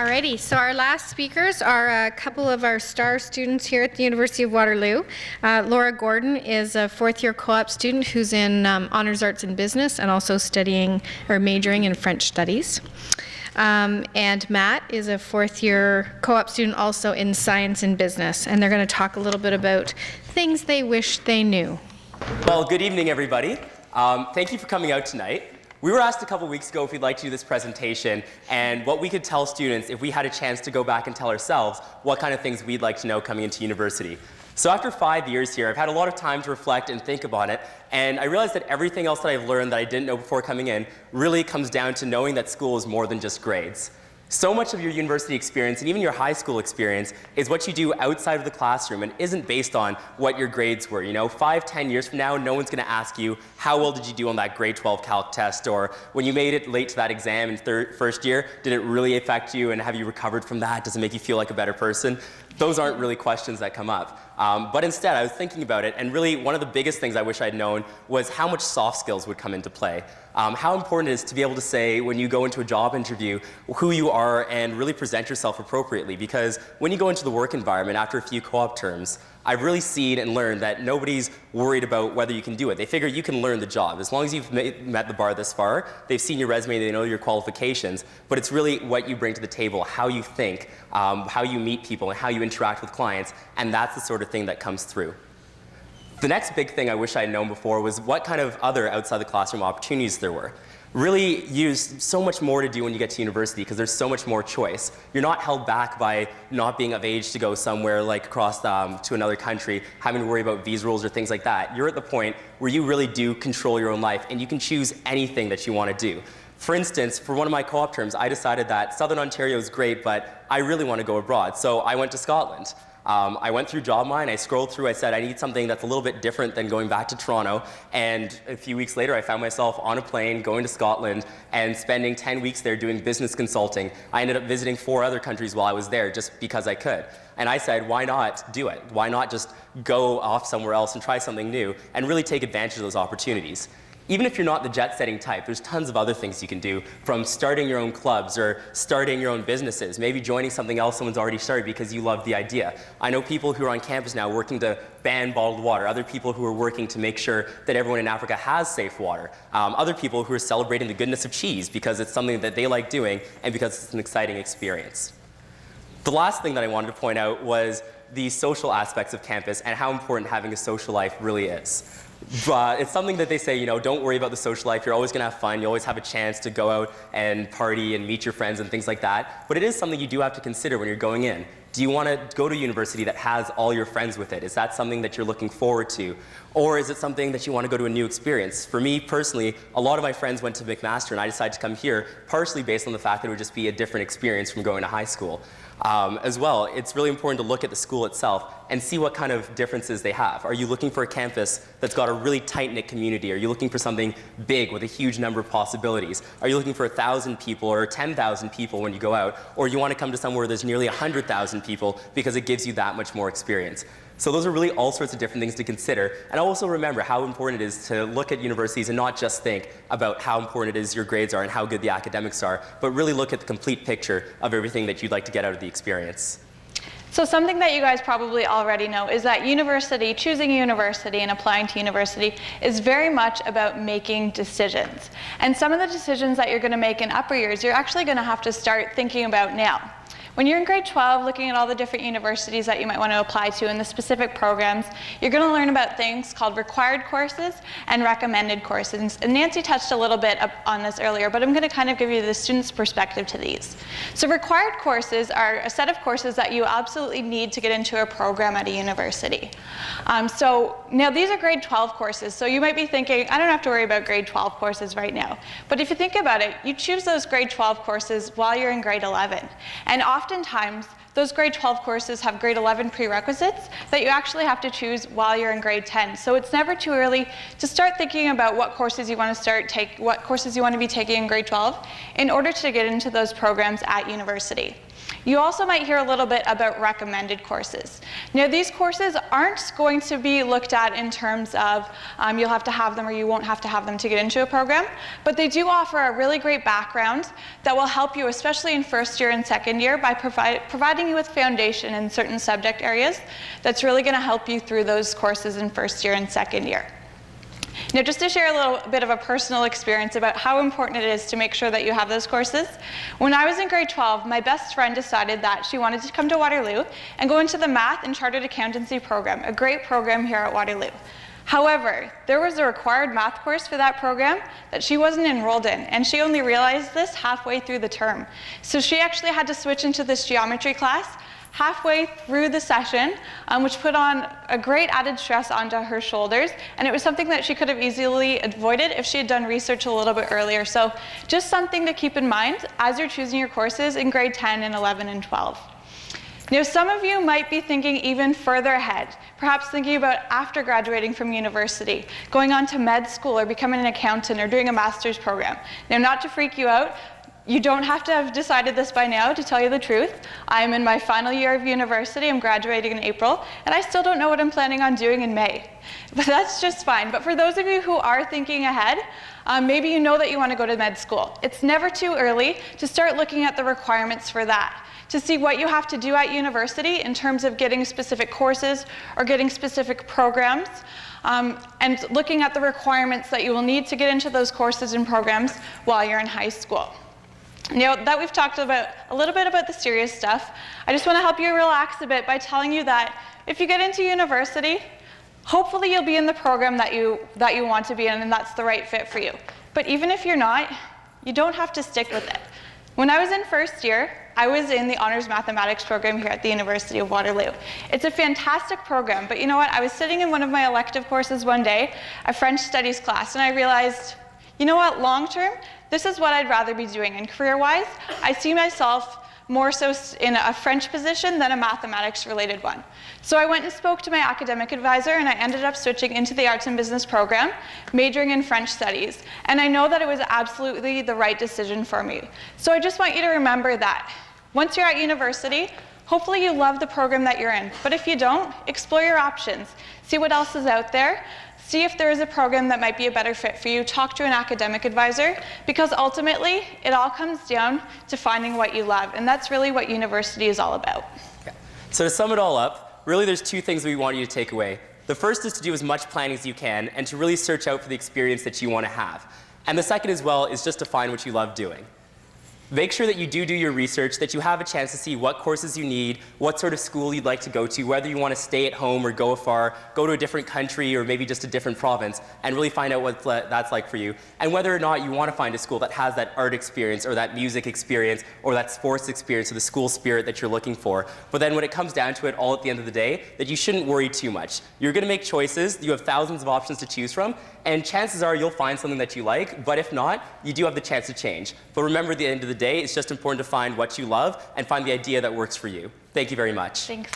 Alrighty, so our last speakers are a couple of our star students here at the University of Waterloo. Laura Gordon is a fourth-year co-op student who's in Honors Arts and Business and also studying or majoring in French Studies. And Matt is a fourth-year co-op student also in Science and Business, and they're going to talk a little bit about things they wish they knew. Well, good evening, everybody. Thank you for coming out tonight. We were asked a couple weeks ago if we'd like to do this presentation and what we could tell students if we had a chance to go back and tell ourselves what kind of things we'd like to know coming into university. So after 5 years here, I've had a lot of time to reflect and think about it, and I realized that everything else that I've learned that I didn't know before coming in really comes down to knowing that school is more than just grades. So much of your university experience and even your high school experience is what you do outside of the classroom and isn't based on what your grades were. You know, 5, 10 years from now, no one's going to ask you, how well did you do on that grade 12 calc test? Or when you made it late to that exam in first year, did it really affect you and have you recovered from that? Does it make you feel like a better person? Those aren't really questions that come up. But instead, I was thinking about it, and really one of the biggest things I wish I'd known was how much soft skills would come into play. How important it is to be able to say, when you go into a job interview, who you are and really present yourself appropriately. Because when you go into the work environment after a few co-op terms, I've really seen and learned that nobody's worried about whether you can do it. They figure you can learn the job. As long as you've met the bar this far, they've seen your resume, they know your qualifications, but it's really what you bring to the table, how you think, how you meet people, and how you interact with clients, and that's the sort of thing that comes through. The next big thing I wish I'd known before was what kind of other outside the classroom opportunities there were. Really, there's so much more to do when you get to university because there's so much more choice. You're not held back by not being of age to go somewhere like across to another country, having to worry about visa rules or things like that. You're at the point where you really do control your own life and you can choose anything that you want to do. For instance, for one of my co-op terms, I decided that Southern Ontario is great, but I really want to go abroad, so I went to Scotland. I went through JobMine, I scrolled through, I said I need something that's a little bit different than going back to Toronto, and a few weeks later I found myself on a plane going to Scotland and spending 10 weeks there doing business consulting. I ended up visiting 4 other countries while I was there just because I could. And I said, why not do it? Why not just go off somewhere else and try something new and really take advantage of those opportunities? Even if you're not the jet-setting type, there's tons of other things you can do, from starting your own clubs or starting your own businesses, maybe joining something else someone's already started because you love the idea. I know people who are on campus now working to ban bottled water, other people who are working to make sure that everyone in Africa has safe water, other people who are celebrating the goodness of cheese because it's something that they like doing and because it's an exciting experience. The last thing that I wanted to point out was the social aspects of campus and how important having a social life really is. But it's something that they say, you know, don't worry about the social life. You're always going to have fun. You always have a chance to go out and party and meet your friends and things like that. But it is something you do have to consider when you're going in. Do you want to go to a university that has all your friends with it? Is that something that you're looking forward to? Or is it something that you want to go to a new experience? For me personally, a lot of my friends went to McMaster and I decided to come here partially based on the fact that it would just be a different experience from going to high school. As well, it's really important to look at the school itself and see what kind of differences they have. Are you looking for a campus that's got a really tight-knit community? Are you looking for something big with a huge number of possibilities? Are you looking for 1,000 people or 10,000 people when you go out? Or you want to come to somewhere where there's nearly 100,000 people because it gives you that much more experience? So those are really all sorts of different things to consider. And also remember how important it is to look at universities and not just think about how important it is your grades are and how good the academics are, but really look at the complete picture of everything that you'd like to get out of the experience. So something that you guys probably already know is that university, choosing a university and applying to university is very much about making decisions. And some of the decisions that you're going to make in upper years, you're actually going to have to start thinking about now. When you're in grade 12, looking at all the different universities that you might want to apply to and the specific programs, you're going to learn about things called required courses and recommended courses. And Nancy touched a little bit on this earlier, but I'm going to kind of give you the student's perspective to these. So required courses are a set of courses that you absolutely need to get into a program at a university. So now these are grade 12 courses, so you might be thinking, I don't have to worry about grade 12 courses right now. But if you think about it, you choose those grade 12 courses while you're in grade 11. And oftentimes, those grade 12 courses have grade 11 prerequisites that you actually have to choose while you're in grade 10. So it's never too early to start thinking about what courses you want to be taking in grade 12 in order to get into those programs at university. You also might hear a little bit about recommended courses. Now, these courses aren't going to be looked at in terms of you'll have to have them or you won't have to have them to get into a program, but they do offer a really great background that will help you, especially in first year and second year, by providing you with foundation in certain subject areas that's really going to help you through those courses in first year and second year. Now, just to share a little bit of a personal experience about how important it is to make sure that you have those courses, when I was in grade 12, my best friend decided that she wanted to come to Waterloo and go into the Math and Chartered Accountancy program, a great program here at Waterloo. However, there was a required math course for that program that she wasn't enrolled in, and she only realized this halfway through the term. So she actually had to switch into this geometry class halfway through the session, which put on a great added stress onto her shoulders, and it was something that she could have easily avoided if she had done research a little bit earlier. So just something to keep in mind as you're choosing your courses in grade 10 and 11 and 12. Now, some of you might be thinking even further ahead, perhaps thinking about after graduating from university, going on to med school or becoming an accountant or doing a master's program. Now, not to freak you out, you don't have to have decided this by now, to tell you the truth. I'm in my final year of university, I'm graduating in April, and I still don't know what I'm planning on doing in May. But that's just fine. But for those of you who are thinking ahead, maybe you know that you want to go to med school. It's never too early to start looking at the requirements for that, to see what you have to do at university in terms of getting specific courses or getting specific programs, and looking at the requirements that you will need to get into those courses and programs while you're in high school. Now that we've talked about a little bit about the serious stuff, I just want to help you relax a bit by telling you that if you get into university, hopefully you'll be in the program that you want to be in and that's the right fit for you. But even if you're not, you don't have to stick with it. When I was in first year, I was in the Honors Mathematics program here at the University of Waterloo. It's a fantastic program, but you know what? I was sitting in one of my elective courses one day, a French studies class, and I realized, you know what, long term, this is what I'd rather be doing. And career-wise, I see myself more so in a French position than a mathematics-related one. So I went and spoke to my academic advisor, and I ended up switching into the Arts and Business program, majoring in French studies. And I know that it was absolutely the right decision for me. So I just want you to remember that. Once you're at university, hopefully you love the program that you're in. But if you don't, explore your options. See what else is out there. See if there is a program that might be a better fit for you. Talk to an academic advisor, because ultimately, it all comes down to finding what you love, and that's really what university is all about. Okay. So to sum it all up, really there's two things we want you to take away. The first is to do as much planning as you can and to really search out for the experience that you want to have. And the second as well is just to find what you love doing. Make sure that you do your research, that you have a chance to see what courses you need, what sort of school you'd like to go to, whether you want to stay at home or go afar, go to a different country or maybe just a different province, and really find out what that's like for you. And whether or not you want to find a school that has that art experience or that music experience or that sports experience or the school spirit that you're looking for. But then when it comes down to it, all at the end of the day, that you shouldn't worry too much. You're going to make choices, you have thousands of options to choose from, and chances are you'll find something that you like, but if not, you do have the chance to change. But remember, at the end of the day, it's just important to find what you love and find the idea that works for you. Thank you very much. Thanks.